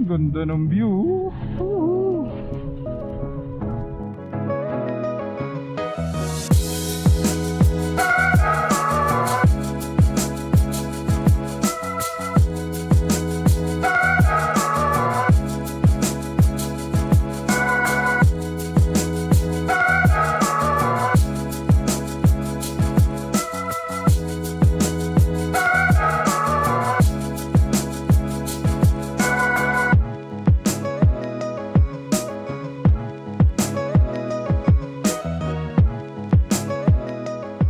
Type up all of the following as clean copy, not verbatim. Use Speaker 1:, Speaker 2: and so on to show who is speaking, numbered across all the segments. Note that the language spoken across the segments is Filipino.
Speaker 1: Ganda ng view.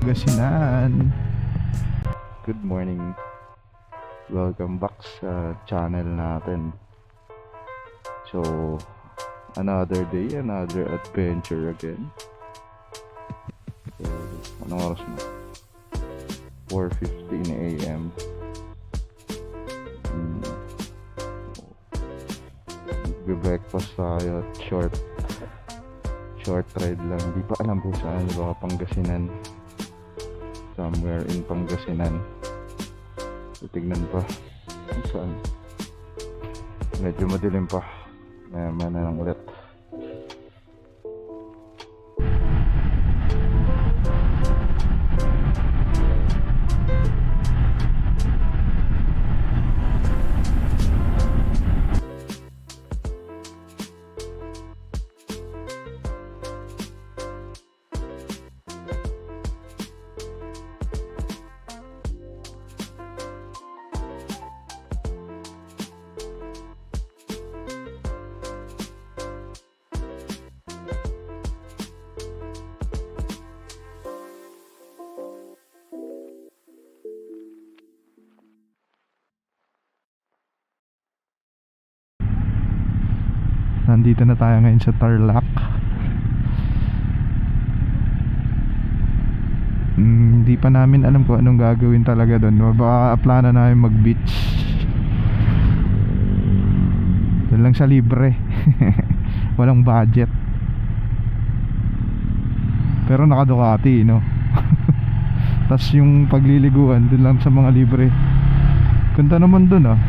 Speaker 1: Pangasinan. Good morning. Welcome back sa channel natin. So, another day, another adventure again. So, anong oras na? 4:15 AM. Breakfast tayo. Short ride lang. Di pa alam po saan. Baka Pangasinan. Somewhere in Pangasinan. Titignan pa saan. Medyo madilim pa. Maya na lang ulit. Nandito na tayo ngayon sa Tarlac. Hindi pa namin alam kung anong gagawin talaga doon. Baka plano namin mag-beach. Doon lang sa libre. Walang budget. Pero naka-Ducati, no? Tapos yung pagliliguan doon lang sa mga libre. Ganda naman doon, ah.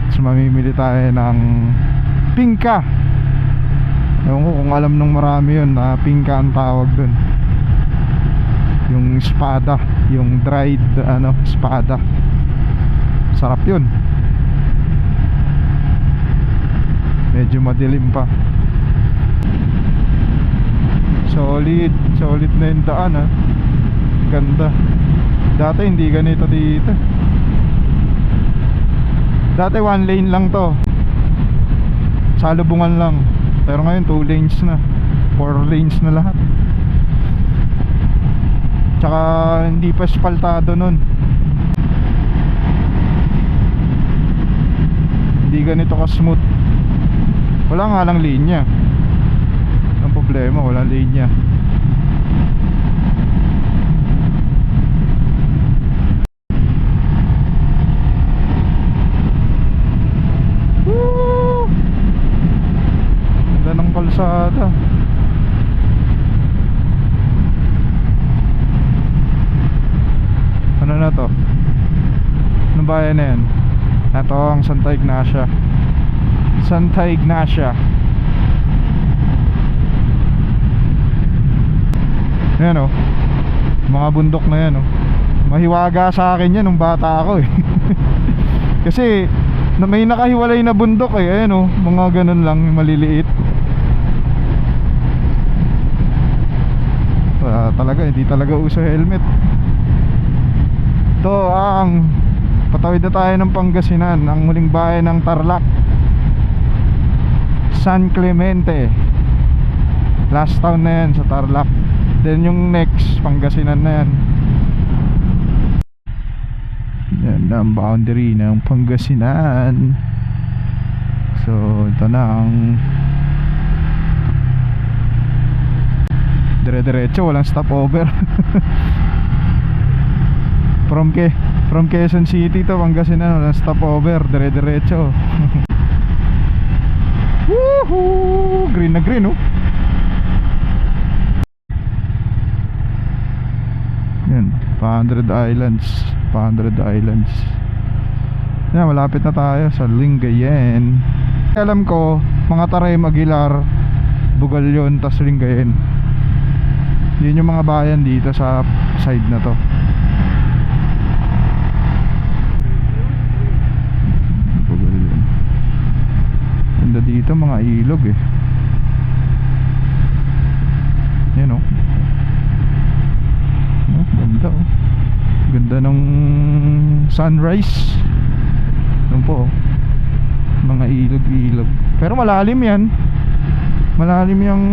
Speaker 1: Tapos mamimili tayo ng pingka. Ewan ko kung alam nung marami yun na pingka ang tawag dun. Yung espada, yung dried espada. Sarap yun. Medyo madilim pa. Solid na yung daan, ha. Ganda. Dati hindi ganito dito. Dati 1 lane lang to. Salubungan lang. Pero ngayon 2 lanes na, 4 lanes na lahat. Tsaka hindi pa espaltado nun. Hindi ganito ka smooth. Wala nga lang linya. Ang problema, wala linya. Ng kalsada. Ano na to? Anong bayan na yan? Ito ang Santa Ignacia. Santa Ignacia. Ayan, oh. Mga bundok na yan, oh. Mahiwaga sa akin yan nung bata ako, eh. Kasi may nakahiwalay na bundok, eh. Ayan, oh. Mga ganun lang, maliliit. Talaga hindi talaga uso helmet. Ito ang patawid na tayo ng Pangasinan, ang huling bayan ng Tarlac, San Clemente. Last town na yan sa Tarlac. Then yung next Pangasinan na yan. Yan ang boundary ng Pangasinan. So ito na ang dire-diretso, walang stopover. From Quezon City to Pangasinan, walang stopover, dire-diretso. Woohoo! Green na green, oh. Yan, 500 Islands. Yan, malapit na tayo sa Lingayen. Alam ko, mga Taray, Aguilar, Bugal yun, tas Lingayen. Yun yung mga bayan dito sa side na to. Bugal yun. Ganda dito, mga ilog eh. Yan oh. Oh, ganda oh. Ganda ng sunrise. Doon po oh. Mga ilog-ilog. Pero malalim yan. Malalim yung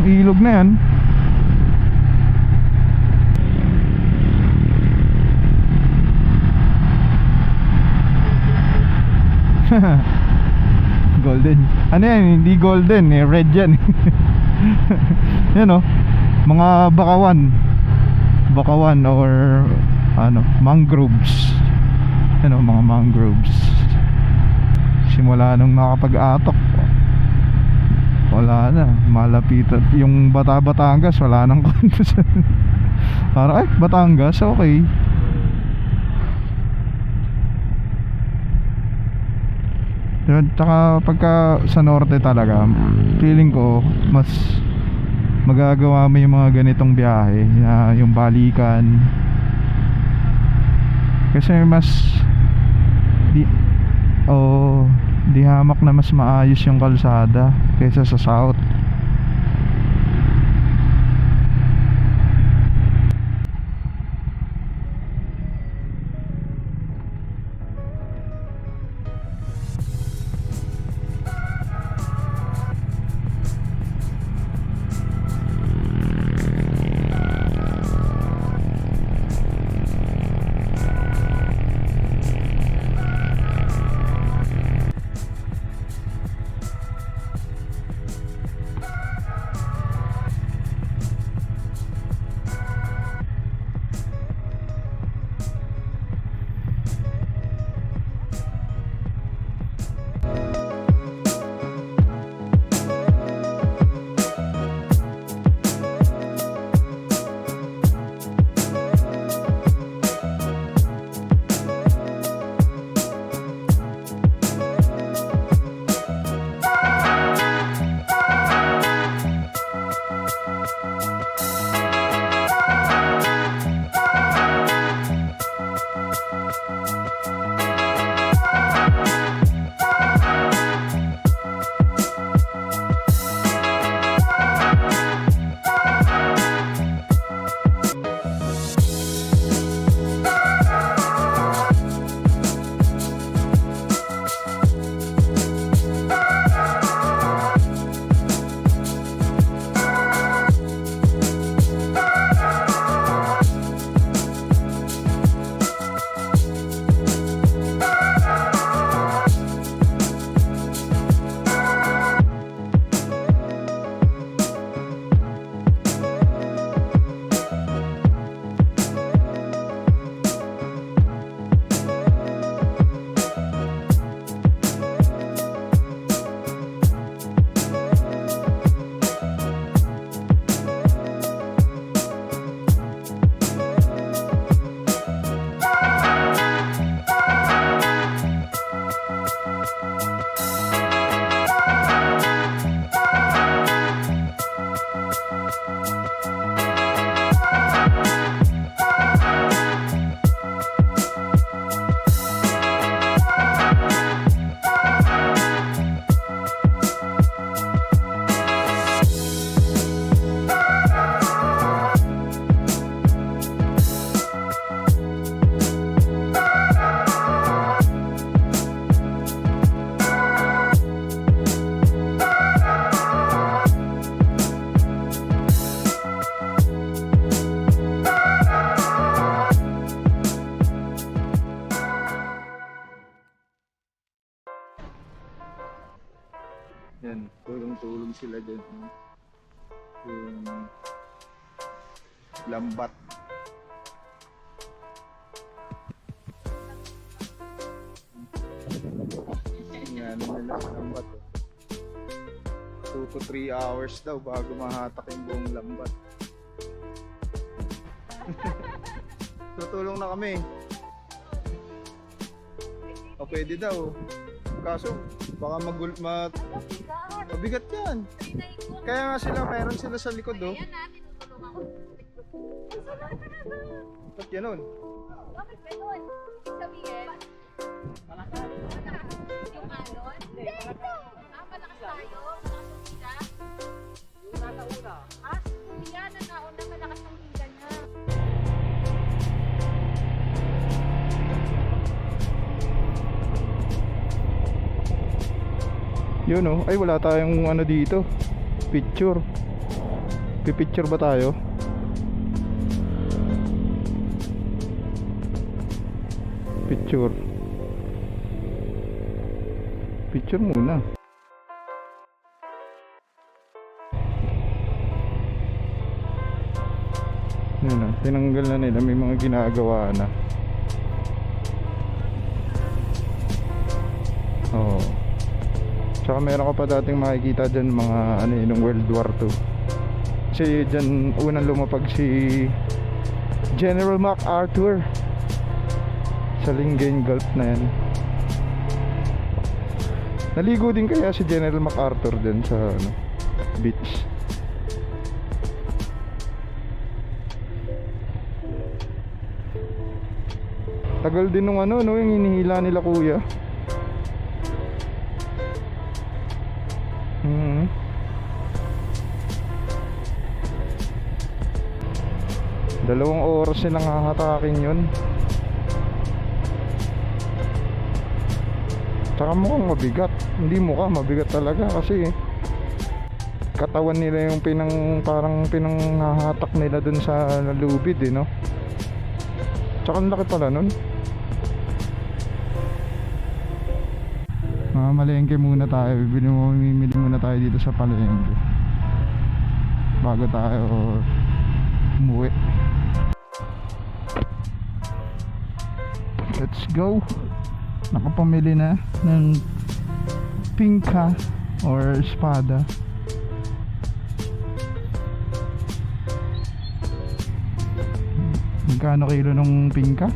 Speaker 1: ilog na yan. Golden. Ano yan? Hindi golden eh. Red yan. Yan oh. Mga bakawan. Bakawan or ano, mangroves. Yan oh, mga mangroves. Simula nung nakapag-atok, wala na, malapit at yung Batangas wala nang kwento. Para ay Batangas okay. Tsaka pagka sa norte talaga, feeling ko mas magagawa mo yung mga ganitong biyahe na yung balikan, kasi mas di hamak na mas maayos yung kalsada kaysa sa south. Yan, tulong-tulong sila dyan. Yung lambat. Yan, nila lambat. 2 to 3 hours daw bago mahatak yung buong lambat. Tutulong na kami. O pwede daw. Kaso Baka
Speaker 2: Bigat.
Speaker 1: mabigat yan.
Speaker 2: Trinay ko.
Speaker 1: Kaya nga sila, meron sila sa likod, oh.
Speaker 2: Ayan na, tinutulungan ko.
Speaker 1: Ba't ganun?
Speaker 2: Bakit ganun? Sabihin, yung alon? Hindi, ito. Malakas tayo. Malakas ang higa. Yung nasa una. Hindi yan, ang nauna malakas ang higa niya.
Speaker 1: Yun, oh. Ay, wala tayong ano dito. Picture. Pipicture ba tayo? Picture. Picture muna. Yun na, tinanggal na nila, may mga ginagawa na. Oo. Tsaka meron ka pa dating makikita dyan mga ano yun, nung World War II. Kasi dyan unang lumapag si General MacArthur sa Lingayen Gulf na yan. Naligo din kaya si General MacArthur dyan sa ano, beach. Tagal din nung ano, no, yung hinihila nila kuya. Dalawang oras silang hahatakin yun. Tsaka mukhang mabigat. Hindi mukha, mabigat talaga kasi katawan nila yung parang pinanghahatak nila dun sa lubid, eh, no? Tsaka ang laki pala nun. Mamalengke muna tayo. Mimili muna tayo dito sa palengke bago tayo umuwi. Let's go. Nakapamili na ng pingka or espada. Magkano kilo ng pingka?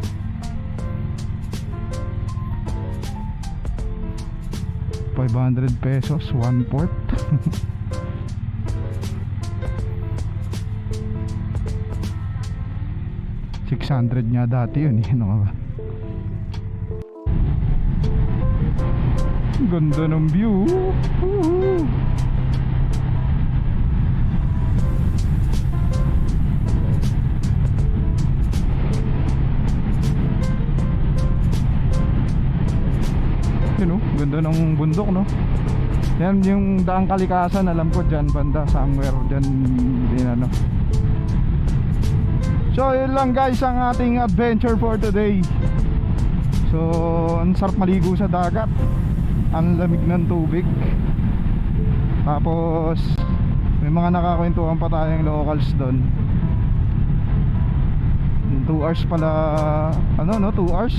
Speaker 1: ₱500, 1/4. $600 nga dati yun, eh. Ano ka ba? Ganda ng view. Yun, oh, ganda ng bundok, no? Yan yung daang kalikasan, alam ko dyan banda, somewhere dyan din, ano. So yun lang guys ang ating adventure for today. So ang sarap maligo sa dagat, ang lamig ng tubig. Tapos may mga nakakwentuhan pa tayong locals doon. 2 hours pala, ano, no, 2 hours,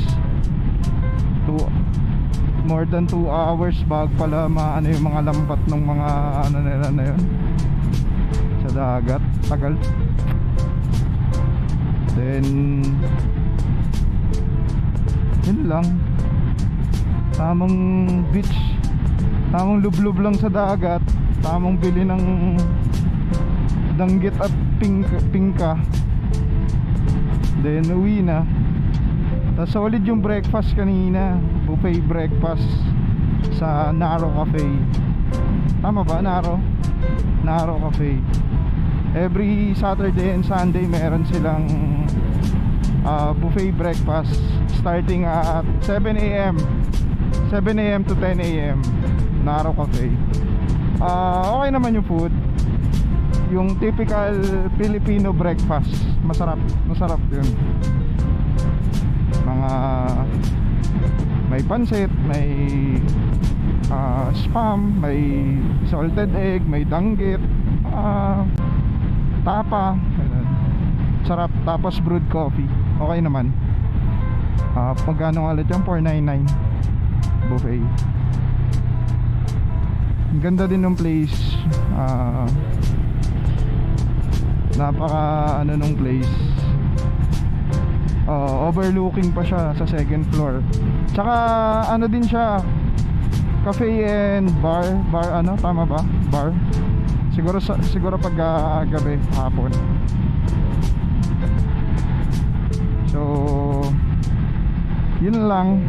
Speaker 1: more than 2 hours bago pala maano yung mga lambat ng mga ano nila na yun sa dagat. Tagal. Then yun lang, tamang beach, tamang lublub lang sa dagat, tamang bili ng danggit at pingka. Then uwi na. Tas solid yung breakfast kanina, buffet breakfast sa Naro Cafe. Tama ba? Naro Cafe. Every Saturday and Sunday meron silang buffet breakfast starting at 7 a.m. to 10 a.m. Naro Cafe. Okay naman yung food. Yung typical Filipino breakfast, masarap yun. Mga may pansit, may spam, may salted egg, may danggit, tapa, sarap. Tapos brewed coffee, okay naman. Magkano nga ulit yung $4.99 buffet. Ang ganda din ng place. Napaka ano nung place. Overlooking pa siya sa second floor. Tsaka ano din siya, cafe and bar. Bar ano, tama ba? Bar. Siguro pag gabi, hapon. So yun lang.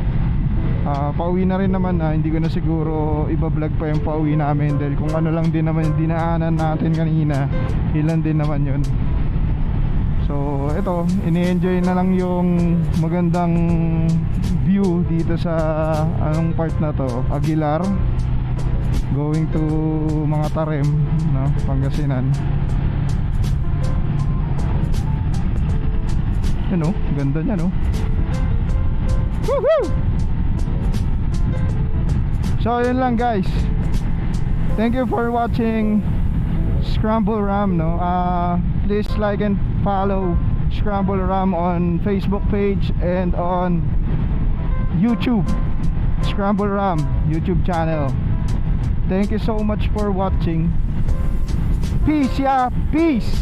Speaker 1: Pauwi na rin naman na, hindi ko na siguro iba-vlog pa yung pauwi namin dahil kung ano lang din naman yung dinaanan natin kanina, ilan din naman yun. So ito, ini-enjoy na lang yung magandang view dito sa anong part na to, Aguilar, going to mga Tarem, no, Pangasinan. Yan oh, ganda niya no. Woohoo! So yun lang guys. Thank you for watching Scramble Ram, no. Please like and follow Scramble Ram on Facebook page and on YouTube. Scramble Ram YouTube channel. Thank you so much for watching. Peace, yeah, peace.